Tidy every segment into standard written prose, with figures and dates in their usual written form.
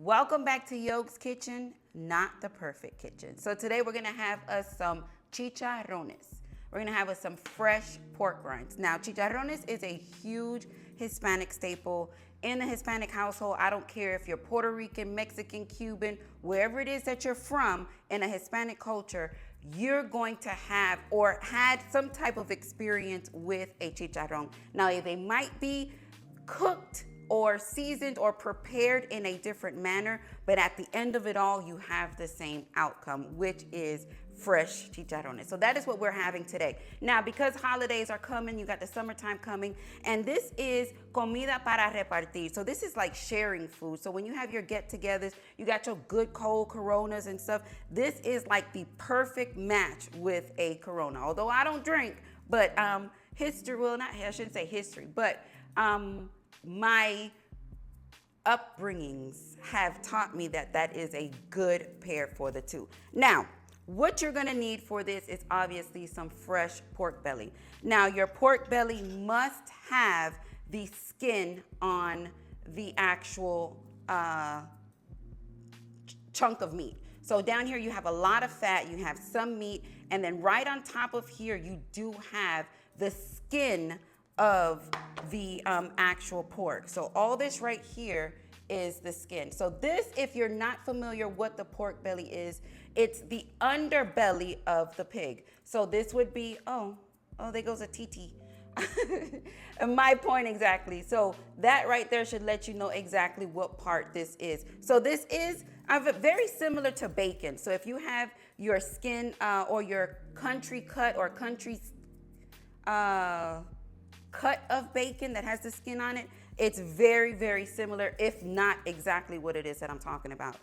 Welcome back to Yoke's Kitchen, not the perfect kitchen. So today we're gonna have us some chicharrones. We're gonna have us some fresh pork rinds. Now, chicharrones is a huge Hispanic staple in the Hispanic household. I don't care if you're Puerto Rican, Mexican, Cuban, wherever it is that you're from in a Hispanic culture, you're going to have or had some type of experience with a chicharron. Now, they might be cooked or seasoned or prepared in a different manner, but at the end of it all, you have the same outcome, which is fresh chicharrones. So that is what we're having today. Now, because holidays are coming, you got the summertime coming, and this is comida para repartir. So this is like sharing food. So when you have your get-togethers, you got your good cold Coronas and stuff, this is like the perfect match with a Corona. Although I don't drink, but history, well, not, I shouldn't say history, but my upbringings have taught me that that is a good pair for the two. Now, what you're gonna need for this is obviously some fresh pork belly. Now, your pork belly must have the skin on the actual chunk of meat. So down here you have a lot of fat, you have some meat, and then right on top of here you do have the skin of the actual pork. So all this right here is the skin. So this, if you're not familiar what the pork belly is, it's the underbelly of the pig. So this would be, oh, there goes a TT. My point exactly. So that right there should let you know exactly what part this is. So this is very similar to bacon. So if you have your skin or your country cut or country cut of bacon that has the skin on it, it's very, very similar, if not exactly what it is that I'm talking about.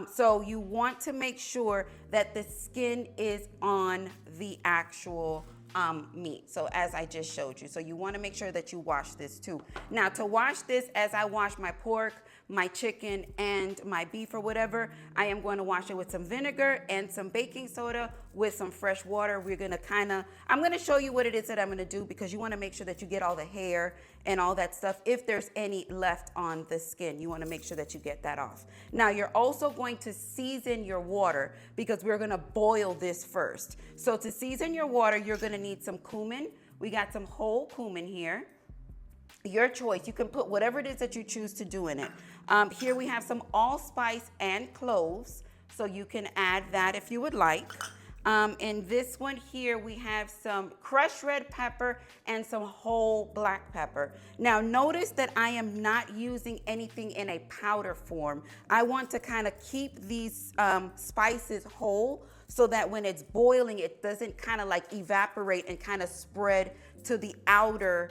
So you want to make sure that the skin is on the actual meat. So as I just showed you. So you want to make sure that you wash this too. Now, to wash this, as I wash my pork, my chicken, and my beef or whatever, I am going to wash it with some vinegar and some baking soda with some fresh water. We're going to I'm going to show you what it is that I'm going to do, because you want to make sure that you get all the hair and all that stuff. If there's any left on the skin, you want to make sure that you get that off. Now, you're also going to season your water, because we're going to boil this first. So to season your water, you're going to need some cumin. We got some whole cumin here. Your choice. You can put whatever it is that you choose to do in it. Here we have some allspice and cloves, so you can add that if you would like. In this one here, we have some crushed red pepper and some whole black pepper. Now, notice that I am not using anything in a powder form. I want to kind of keep these spices whole, so that when it's boiling, it doesn't kind of like evaporate and kind of spread to the outer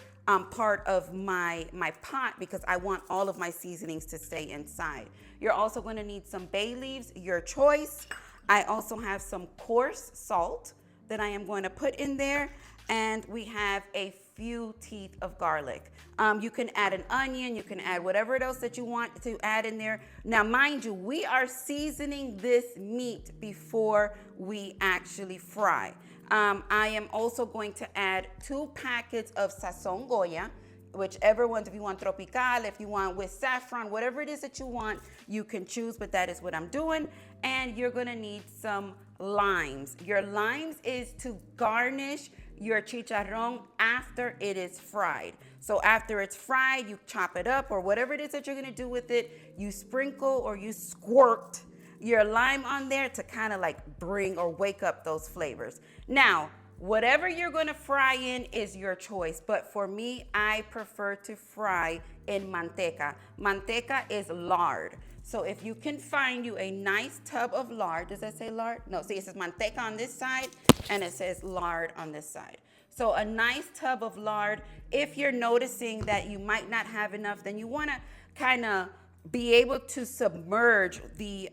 part of my pot, because I want all of my seasonings to stay inside. You're also going to need some bay leaves, your choice. I also have some coarse salt that I am going to put in there, and we have a few teeth of garlic. You can add an onion, you can add whatever else that you want to add in there. Now, mind you, we are seasoning this meat before we actually fry. I am also going to add 2 packets of sazon Goya, whichever ones, if you want tropical, if you want with saffron, whatever it is that you want, you can choose, but that is what I'm doing. And you're gonna need some limes. Your limes is to garnish your chicharron after it is fried. So after it's fried, you chop it up, or whatever it is that you're gonna do with it, you sprinkle or you squirt your lime on there to kind of like bring or wake up those flavors. Now, whatever you're gonna fry in is your choice, but for me, I prefer to fry in manteca. Manteca is lard. So if you can find you a nice tub of lard, does that say lard? No, see, it says manteca on this side and it says lard on this side. So a nice tub of lard. If you're noticing that you might not have enough, then you wanna kind of be able to submerge the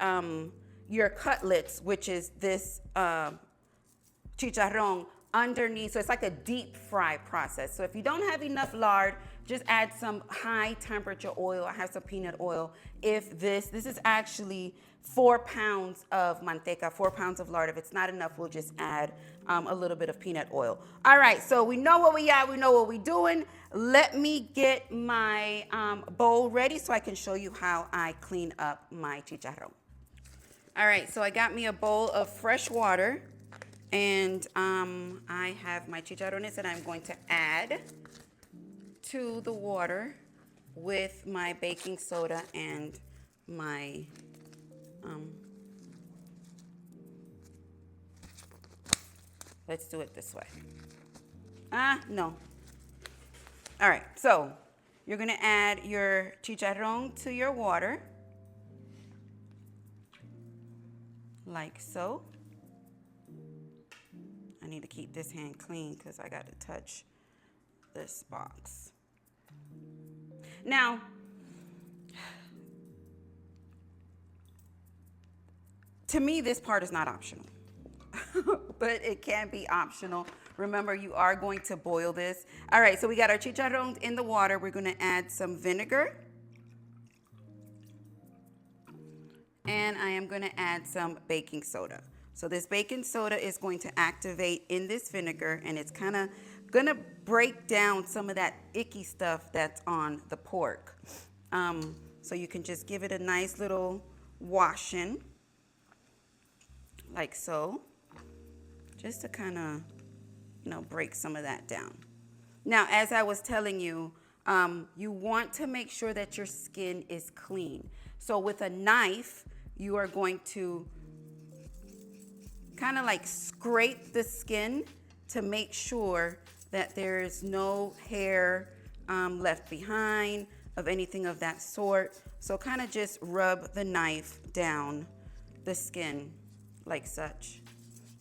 your cutlets, which is this chicharron, underneath. So it's like a deep fry process. So if you don't have enough lard, just add some high temperature oil. I have some peanut oil. If this is actually 4 pounds of manteca, 4 pounds of lard. If it's not enough, we'll just add a little bit of peanut oil. All right, so we know what we got. We know what we're doing. let me get my bowl ready so I can show you how I clean up my chicharron. All right, so I got me a bowl of fresh water, and I have my chicharrones that I'm going to add to the water with my baking soda and my let's do it this way. No. All right, so you're gonna add your chicharron to your water, like so. I need to keep this hand clean because I got to touch this box. Now, to me, this part is not optional, but it can be optional. Remember, you are going to boil this. All right, so we got our chicharrones in the water. We're going to add some vinegar. And I am going to add some baking soda. So this baking soda is going to activate in this vinegar, and it's kind of going to break down some of that icky stuff that's on the pork. So you can just give it a nice little washing, like so, just to kind of, break some of that down. Now, as I was telling you, you want to make sure that your skin is clean. So with a knife, you are going to kind of like scrape the skin to make sure that there is no hair left behind of anything of that sort. So kind of just rub the knife down the skin like such.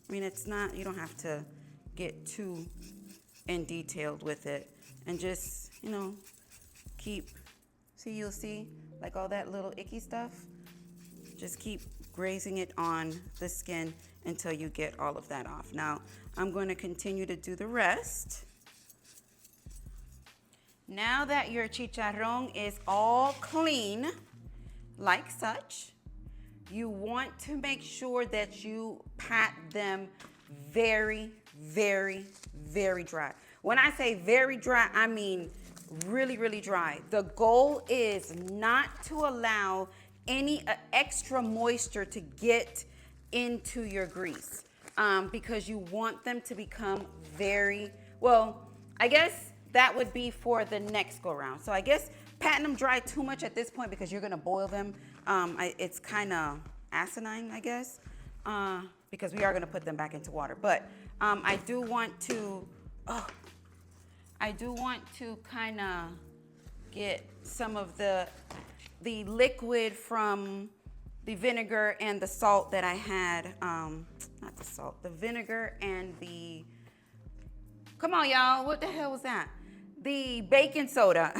I mean, it's not, you don't have to get too in detailed with it, and just, keep, you'll see like all that little icky stuff. Just keep grazing it on the skin until you get all of that off. Now, I'm going to continue to do the rest. Now that your chicharron is all clean, like such, you want to make sure that you pat them very, very, very dry. When I say very dry, I mean really, really dry. The goal is not to allow any extra moisture to get into your grease, because you want them to become very, well, I guess that would be for the next go round. So I guess patting them dry too much at this point, because you're gonna boil them, it's kind of asinine, I guess, because we are gonna put them back into water. But I do want to kind of get some of the liquid from the vinegar and the salt that I had, not the salt, the vinegar and the, come on y'all, what the hell was that? The baking soda,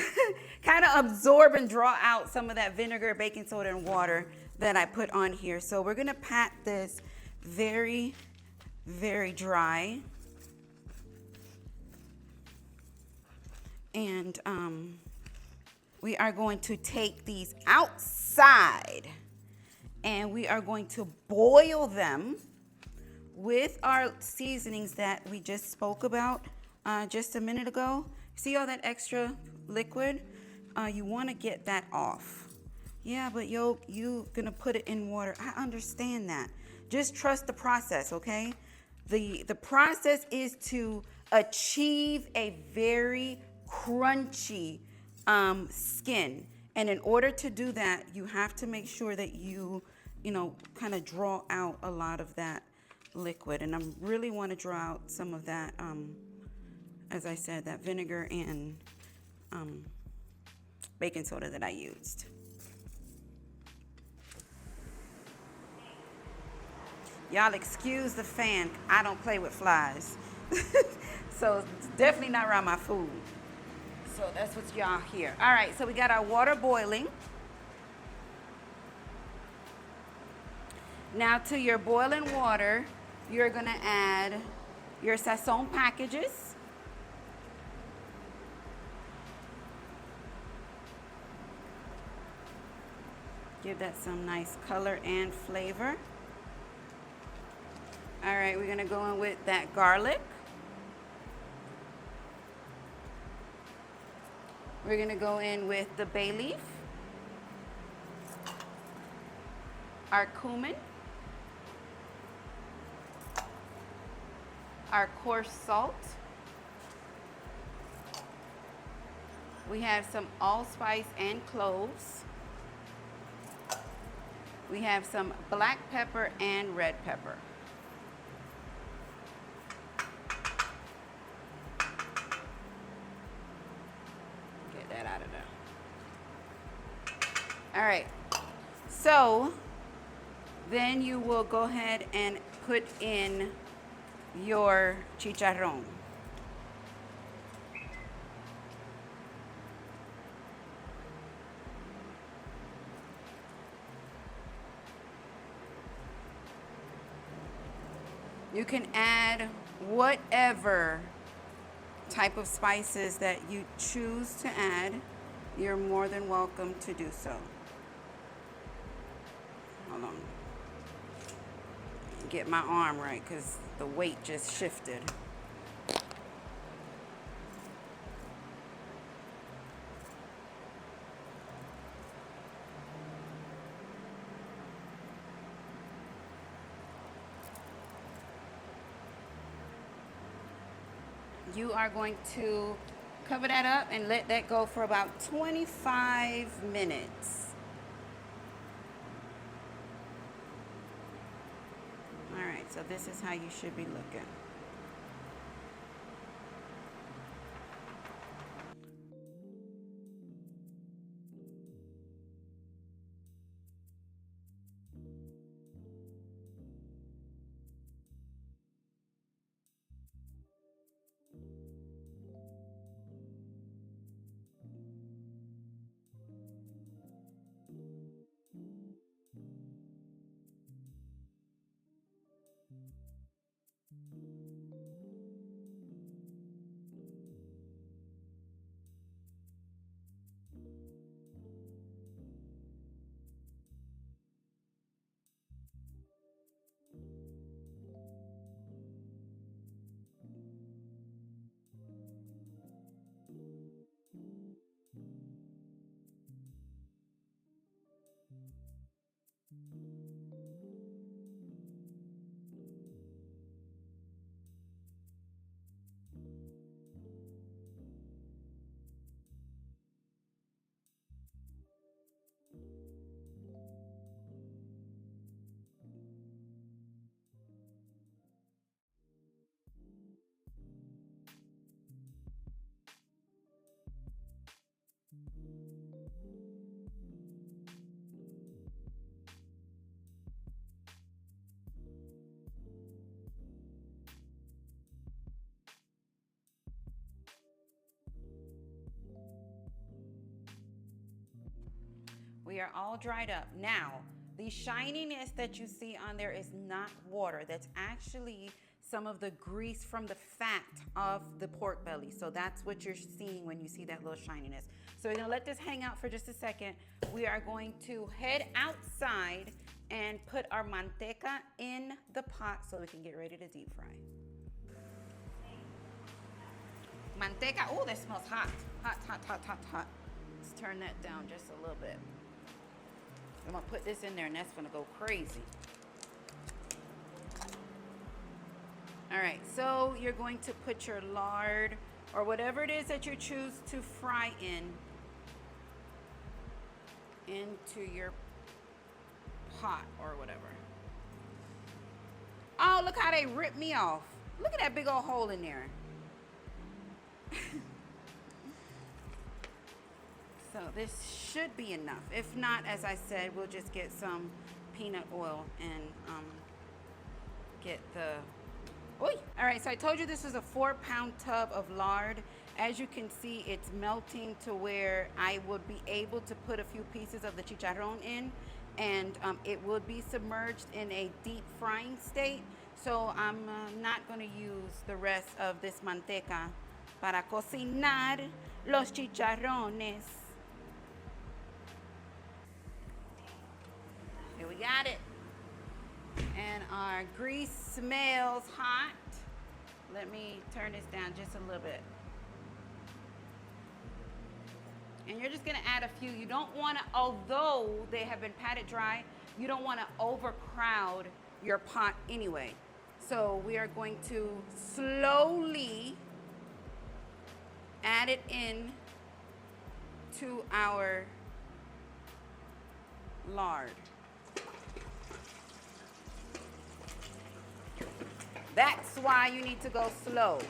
kind of absorb and draw out some of that vinegar, baking soda, and water that I put on here. So we're gonna pat this very, very dry. And we are going to take these outside and we are going to boil them with our seasonings that we just spoke about just a minute ago. See all that extra liquid? You want to get that off. Yeah, but you're gonna put it in water. I understand that. Just trust the process, okay? The process is to achieve a very crunchy skin, and in order to do that, you have to make sure that you kind of draw out a lot of that liquid. And I really want to draw out some of that, as I said, that vinegar and baking soda that I used. Y'all excuse the fan. I don't play with flies. So it's definitely not around my food. So that's what y'all hear. All right, so we got our water boiling. Now to your boiling water, you're gonna add your sazon packages. Give that some nice color and flavor. All right, we're gonna go in with that garlic. We're gonna go in with the bay leaf, our cumin, our coarse salt. We have some allspice and cloves. We have some black pepper and red pepper. Get that out of there. All right, so then you will go ahead and put in your chicharron. You can add whatever type of spices that you choose to add. You're more than welcome to do so. Hold on. Get my arm right because the weight just shifted. You are going to cover that up and let that go for about 25 minutes. All right, so this is how you should be looking. We are all dried up. Now, the shininess that you see on there is not water. That's actually some of the grease from the fat of the pork belly. So that's what you're seeing when you see that little shininess. So we're gonna let this hang out for just a second. We are going to head outside and put our manteca in the pot so we can get ready to deep fry. Manteca, oh, that smells hot. Hot, hot, hot, hot, hot. Let's turn that down just a little bit. I'm gonna put this in there and that's gonna go crazy. All right, so you're going to put your lard or whatever it is that you choose to fry into your pot or whatever. Oh, look how they ripped me off. Look at that big old hole in there. So this should be enough. If not, as I said, we'll just get some peanut oil and get the... Oy! All right, so I told you this is a 4-pound tub of lard. As you can see, it's melting to where I would be able to put a few pieces of the chicharron in, and it would be submerged in a deep frying state. So I'm not going to use the rest of this manteca para cocinar los chicharrones. Here we got it. And our grease smells hot. Let me turn this down just a little bit. And you're just gonna add a few. You don't wanna, although they have been patted dry, you don't wanna overcrowd your pot anyway. So we are going to slowly add it in to our lard. That's why you need to go slow.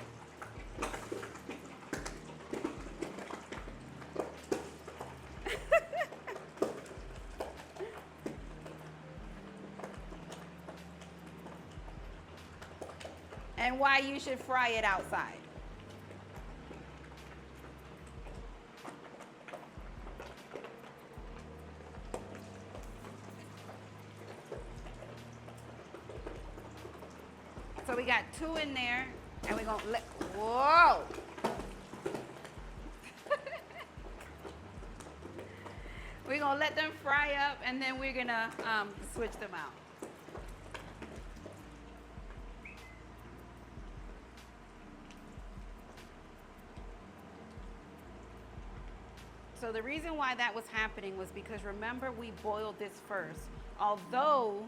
And why you should fry it outside. So we got 2 in there, and we're gonna let, whoa. We're gonna let them fry up, and then we're gonna switch them out. So the reason why that was happening was because, remember, we boiled this first. Although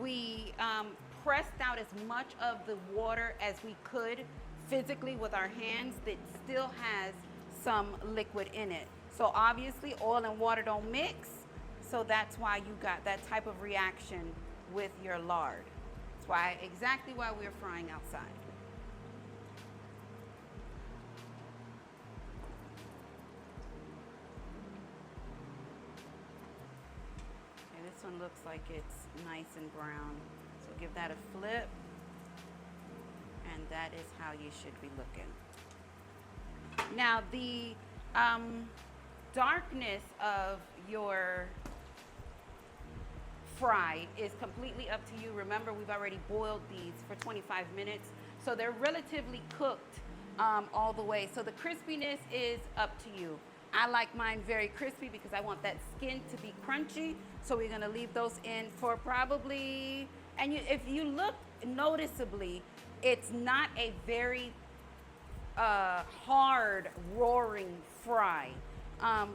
we pressed out as much of the water as we could physically with our hands, that still has some liquid in it. So obviously oil and water don't mix, so that's why you got that type of reaction with your lard. That's why, exactly why we're frying outside. This one looks like it's nice and brown. So give that a flip. And that is how you should be looking. Now the darkness of your fry is completely up to you. Remember, we've already boiled these for 25 minutes. So they're relatively cooked all the way. So the crispiness is up to you. I like mine very crispy because I want that skin to be crunchy. So we're gonna leave those in for probably, and if you look noticeably, it's not a very hard roaring fry.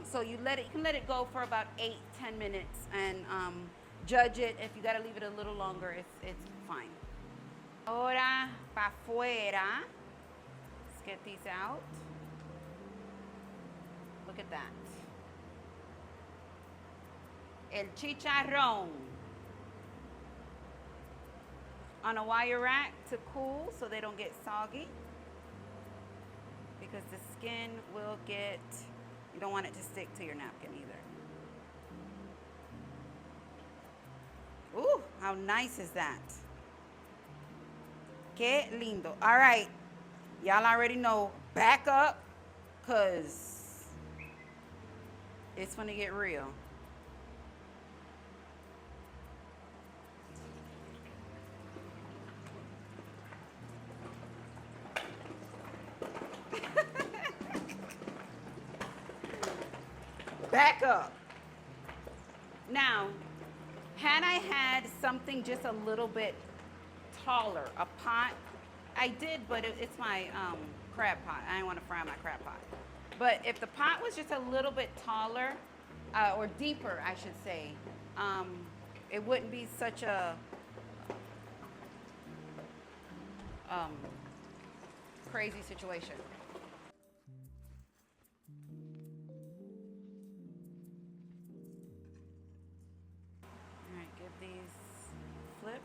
So you can let it go for about 8-10 minutes and judge it. If you gotta leave it a little longer, it's fine. Ahora pa' fuera. Let's get these out. Look at that. El chicharrón. On a wire rack to cool so they don't get soggy. Because the skin will get, you don't want it to stick to your napkin either. Ooh, how nice is that? Que lindo. All right, y'all already know, back up, because it's gonna get real. Back up. Now, had I had something just a little bit taller, a pot, I did, but it's my crab pot. I didn't want to fry my crab pot. But if the pot was just a little bit taller, or deeper, I should say, it wouldn't be such a crazy situation. All right, give these flip.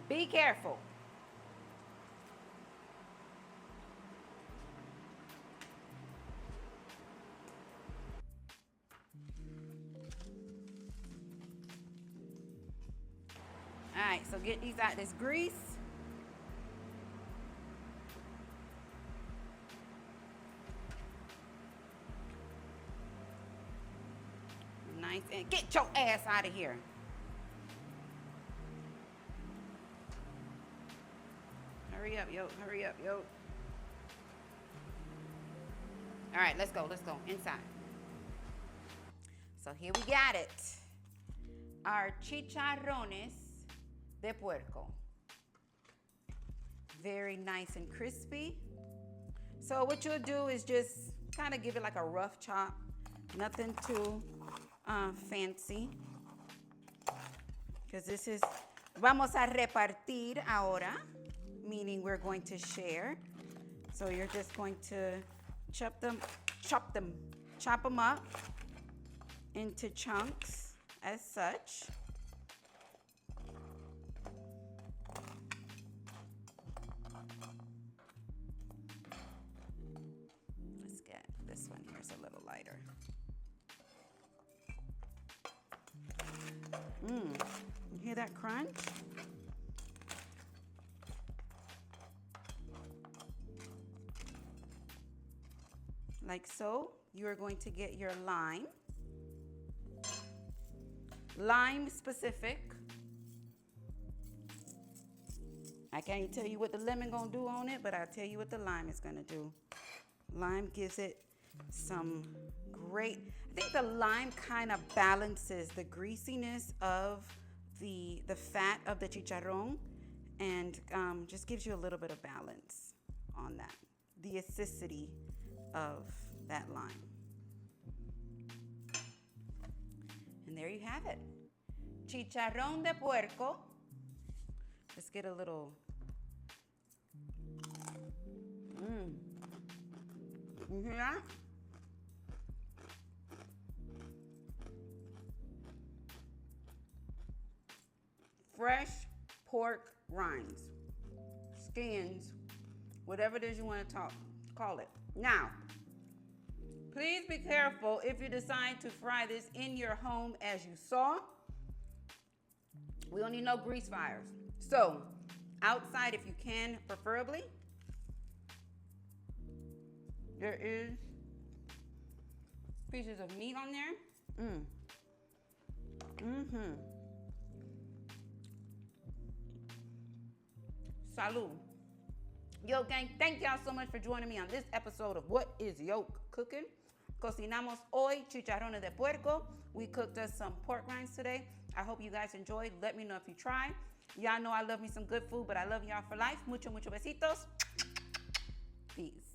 Be careful. All right, so get these out of this grease. Nice, and get your ass out of here. Hurry up, yo, hurry up, yo. All right, let's go inside. So here we got it. Our chicharrones de puerco. very nice and crispy. So what you'll do is just kind of give it like a rough chop, nothing too fancy. Because this is, vamos a repartir ahora, meaning we're going to share. So you're just going to chop them up into chunks as such. Let's get this one here, it's a little lighter. You hear that crunch? Like so. You are going to get your lime. Lime specific. I can't tell you what the lemon gonna do on it, but I'll tell you what the lime is gonna do. Lime gives it some great, I think the lime kind of balances the greasiness of the fat of the chicharron and just gives you a little bit of balance on that. The acidity of that lime. And there you have it. Chicharrón de puerco. Let's get a little. You hear that? Fresh pork rinds, skins, whatever it is you want to call it. Now, please be careful if you decide to fry this in your home as you saw. We don't need no grease fires. So, outside if you can, preferably. There is pieces of meat on there. Salud. Yo, gang, thank y'all so much for joining me on this episode of What is Yoke Cooking? Cocinamos hoy chicharrones de puerco. We cooked us some pork rinds today. I hope you guys enjoyed. Let me know if you try. Y'all know I love me some good food, but I love y'all for life. Mucho, mucho besitos. Peace.